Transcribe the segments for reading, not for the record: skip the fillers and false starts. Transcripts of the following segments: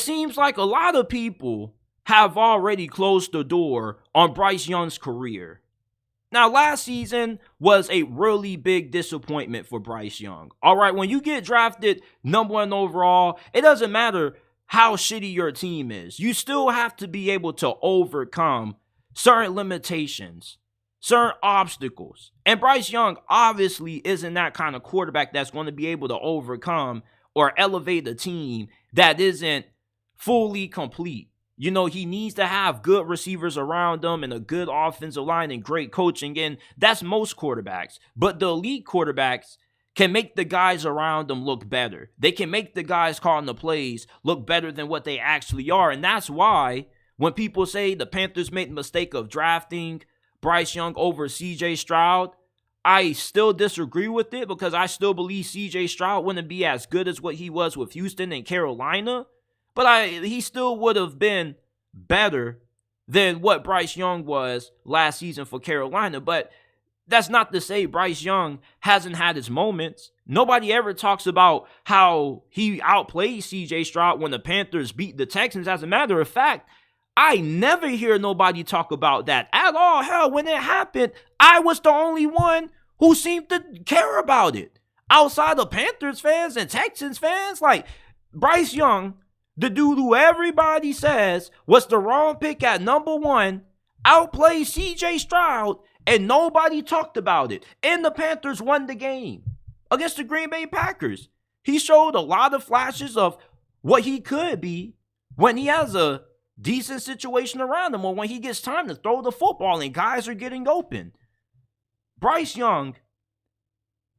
seems like a lot of people have already closed the door on Bryce Young's career. Now, last season was a really big disappointment for Bryce Young. All right, when you get drafted number one overall, it doesn't matter how shitty your team is. You still have to be able to overcome certain limitations, certain obstacles. And Bryce Young obviously isn't that kind of quarterback that's going to be able to overcome or elevate a team that isn't fully complete. You know, he needs to have good receivers around him and a good offensive line and great coaching. And that's most quarterbacks. But the elite quarterbacks can make the guys around them look better. They can make the guys calling the plays look better than what they actually are. And that's why when people say the Panthers made the mistake of drafting Bryce Young over CJ Stroud, I still disagree with it because I still believe CJ Stroud wouldn't be as good as what he was with Houston and Carolina. But he still would have been better than what Bryce Young was last season for Carolina. But that's not to say Bryce Young hasn't had his moments. Nobody ever talks about how he outplayed CJ Stroud when the Panthers beat the Texans. As a matter of fact, I never hear nobody talk about that at all. Hell, when it happened, I was the only one who seemed to care about it. Outside of Panthers fans and Texans fans, like Bryce Young, the dude who everybody says was the wrong pick at number one, outplayed CJ Stroud, and nobody talked about it. And the Panthers won the game against the Green Bay Packers. He showed a lot of flashes of what he could be when he has a decent situation around him or when he gets time to throw the football and guys are getting open. Bryce Young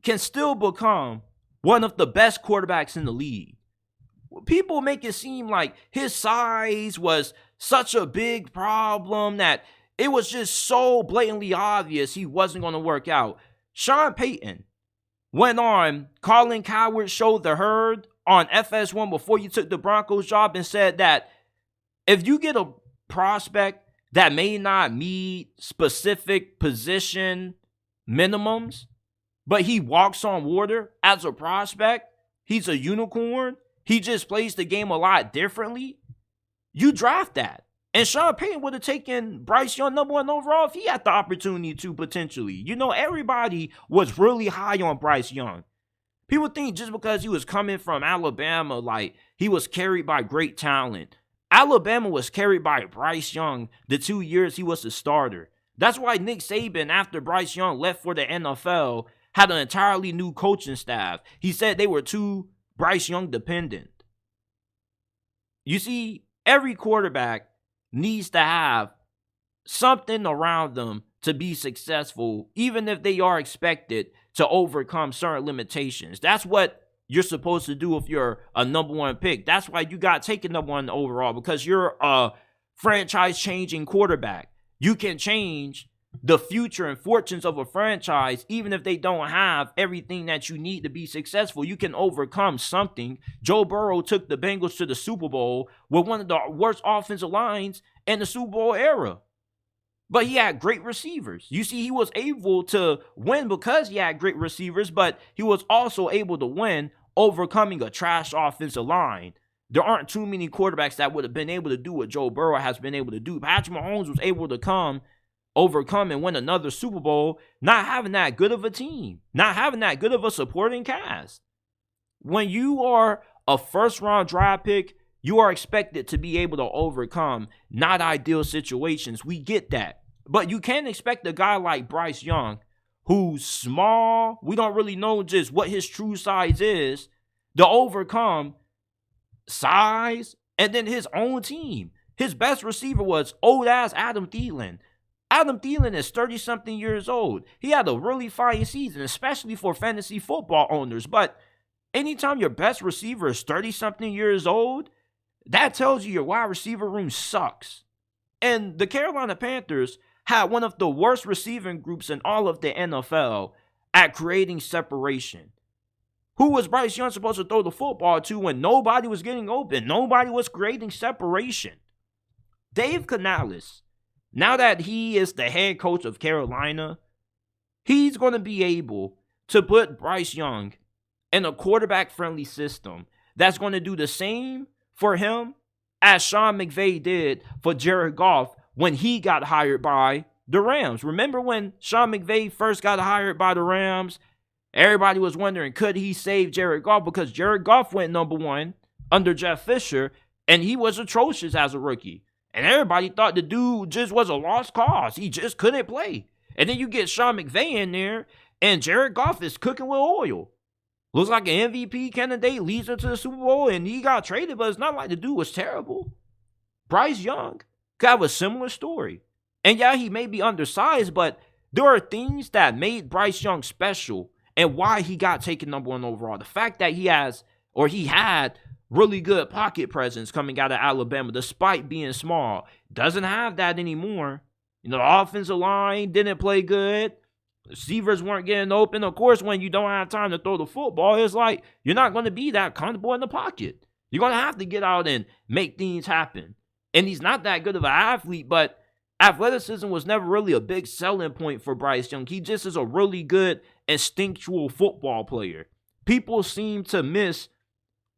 can still become one of the best quarterbacks in the league. People make it seem like his size was such a big problem that it was just so blatantly obvious he wasn't going to work out. Sean Payton went on Colin Cowherd's show The Herd on FS1 before you took the Broncos job and said that if you get a prospect that may not meet specific position minimums, but he walks on water as a prospect, he's a unicorn, he just plays the game a lot differently, you draft that. And Sean Payton would have taken Bryce Young number one overall if he had the opportunity to potentially. You know, everybody was really high on Bryce Young. People think just because he was coming from Alabama, like he was carried by great talent. Alabama was carried by Bryce Young the 2 years he was the starter. That's why Nick Saban, after Bryce Young left for the NFL, had an entirely new coaching staff. He said they were too Bryce Young dependent. You see, every quarterback needs to have something around them to be successful, even if they are expected to overcome certain limitations. That's what you're supposed to do if you're a number one pick. That's why you got taken number one overall, because you're a franchise-changing quarterback. You can change the future and fortunes of a franchise, even if they don't have everything that you need to be successful. You can overcome something. Joe Burrow took the Bengals to the Super Bowl with one of the worst offensive lines in the Super Bowl era. But he had great receivers. You see, he was able to win because he had great receivers, but he was also able to win overcoming a trash offensive line. There aren't too many quarterbacks that would have been able to do what Joe Burrow has been able to do. Patrick Mahomes was able to overcome and win another Super Bowl, not having that good of a team, not having that good of a supporting cast. When you are a first-round draft pick, you are expected to be able to overcome not ideal situations. We get that. But you can't expect a guy like Bryce Young, who's small, we don't really know just what his true size is, to overcome size and then his own team. His best receiver was old-ass Adam Thielen. Adam Thielen is 30-something years old. He had a really fine season, especially for fantasy football owners. But anytime your best receiver is 30-something years old, that tells you your wide receiver room sucks. And the Carolina Panthers had one of the worst receiving groups in all of the NFL at creating separation. Who was Bryce Young supposed to throw the football to when nobody was getting open? Nobody was creating separation. Dave Canales, now that he is the head coach of Carolina, he's going to be able to put Bryce Young in a quarterback-friendly system that's going to do the same for him as Sean McVay did for Jared Goff when he got hired by the Rams. Remember when Sean McVay first got hired by the Rams? Everybody was wondering, could he save Jared Goff? Because Jared Goff went number one under Jeff Fisher, and he was atrocious as a rookie. And everybody thought the dude just was a lost cause. He just couldn't play. And then you get Sean McVay in there, and Jared Goff is cooking with oil. Looks like an MVP candidate, leads him to the Super Bowl, and he got traded, but it's not like the dude was terrible. Bryce Young could have a similar story. And yeah, he may be undersized, but there are things that made Bryce Young special and why he got taken number one overall. The fact that he had really good pocket presence coming out of Alabama, despite being small. Doesn't have that anymore. The offensive line didn't play good. Receivers weren't getting open. Of course, when you don't have time to throw the football, it's like you're not going to be that comfortable in the pocket. You're going to have to get out and make things happen. And he's not that good of an athlete, but athleticism was never really a big selling point for Bryce Young. He just is a really good instinctual football player. People seem to miss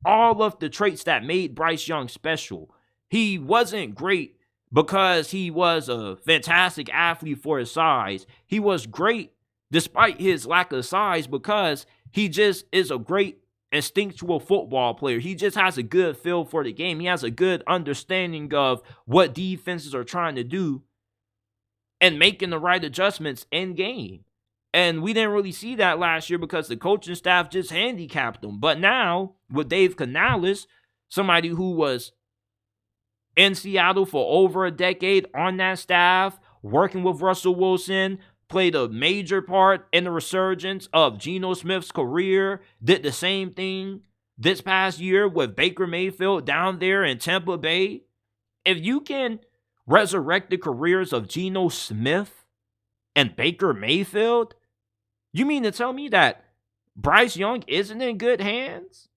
all of the traits that made Bryce Young special. He wasn't great because he was a fantastic athlete for his size. He was great despite his lack of size because he just is a great instinctual football player. He just has a good feel for the game. He has a good understanding of what defenses are trying to do and making the right adjustments in game. And we didn't really see that last year because the coaching staff just handicapped him. But now, with Dave Canales, somebody who was in Seattle for over a decade on that staff, working with Russell Wilson, played a major part in the resurgence of Geno Smith's career, did the same thing this past year with Baker Mayfield down there in Tampa Bay. If you can resurrect the careers of Geno Smith and Baker Mayfield, you mean to tell me that Bryce Young isn't in good hands?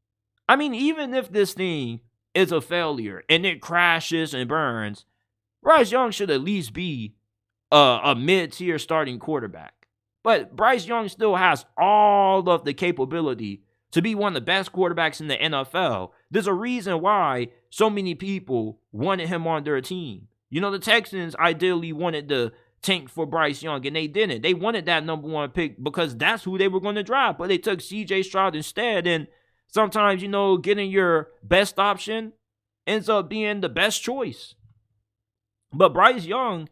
I mean, even if this thing is a failure and it crashes and burns, Bryce Young should at least be a mid-tier starting quarterback. But Bryce Young still has all of the capability to be one of the best quarterbacks in the NFL. There's a reason why so many people wanted him on their team. The Texans ideally wanted to tank for Bryce Young, and they didn't. They wanted that number one pick because that's who they were going to draft, but they took C.J. Stroud instead. And sometimes, getting your best option ends up being the best choice. But Bryce Young,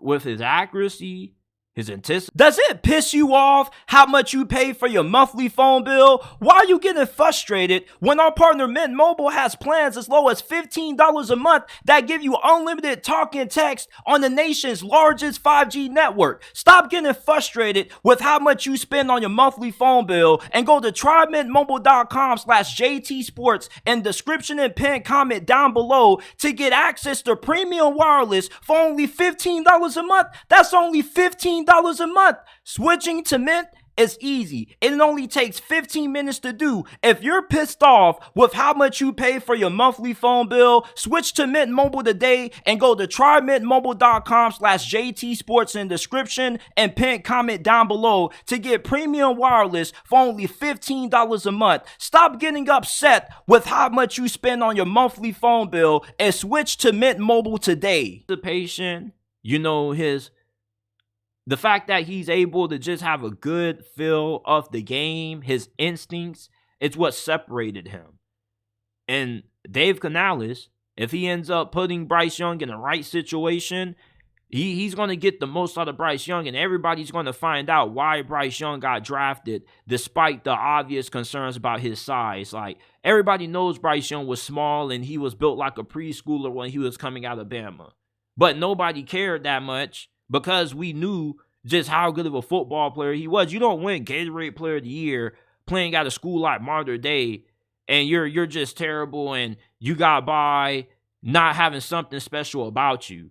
with his accuracy, his anticipation. Does it piss you off how much you pay for your monthly phone bill? Why are you getting frustrated when our partner Mint Mobile has plans as low as $15 a month that give you unlimited talk and text on the nation's largest 5G network? Stop getting frustrated with how much you spend on your monthly phone bill and go to trymintmobile.com/JT Sports in description and pin comment down below to get access to premium wireless for only $15 a month. That's only $15 a month. Switching to Mint is easy. It only takes 15 minutes to do. If you're pissed off with how much you pay for your monthly phone bill, switch to Mint Mobile today and go to trymintmobile.com/JT Sports in description and pin comment down below to get premium wireless for only $15 a month. Stop getting upset with how much you spend on your monthly phone bill and switch to Mint Mobile today. The patient, the fact that he's able to just have a good feel of the game, his instincts, it's what separated him. And Dave Canales, if he ends up putting Bryce Young in the right situation, he's going to get the most out of Bryce Young, and everybody's going to find out why Bryce Young got drafted despite the obvious concerns about his size. Like, everybody knows Bryce Young was small and he was built like a preschooler when he was coming out of Bama. But nobody cared that much because we knew just how good of a football player he was. You don't win Gatorade Player of the Year playing at a school like Mater Dei, and you're just terrible and you got by not having something special about you.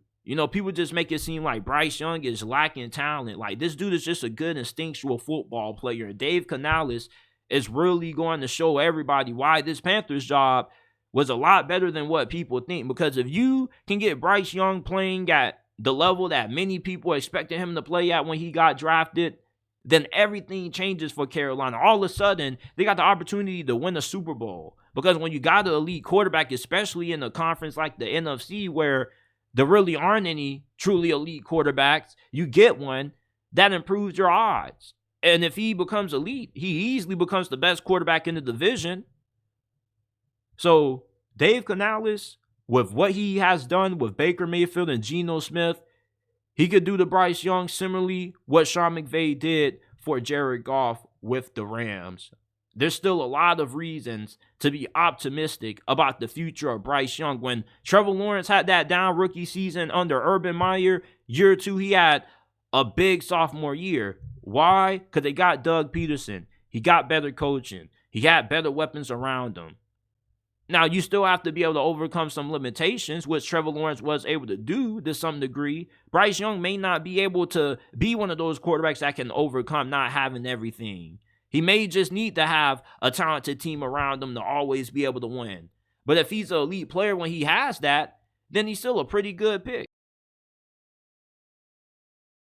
People just make it seem like Bryce Young is lacking talent. Like, this dude is just a good instinctual football player. And Dave Canales is really going to show everybody why this Panthers job was a lot better than what people think. Because if you can get Bryce Young playing at the level that many people expected him to play at when he got drafted, then everything changes for Carolina. All of a sudden, they got the opportunity to win a Super Bowl. Because when you got an elite quarterback, especially in a conference like the NFC where there really aren't any truly elite quarterbacks, you get one, that improves your odds. And if he becomes elite, he easily becomes the best quarterback in the division. So Dave Canales, with what he has done with Baker Mayfield and Geno Smith, he could do to Bryce Young similarly what Sean McVay did for Jared Goff with the Rams. There's still a lot of reasons to be optimistic about the future of Bryce Young. When Trevor Lawrence had that down rookie season under Urban Meyer, year 2, he had a big sophomore year. Why? Because they got Doug Peterson. He got better coaching. He had better weapons around him. Now, you still have to be able to overcome some limitations, which Trevor Lawrence was able to do to some degree. Bryce Young may not be able to be one of those quarterbacks that can overcome not having everything. He may just need to have a talented team around him to always be able to win. But if he's an elite player when he has that, then he's still a pretty good pick.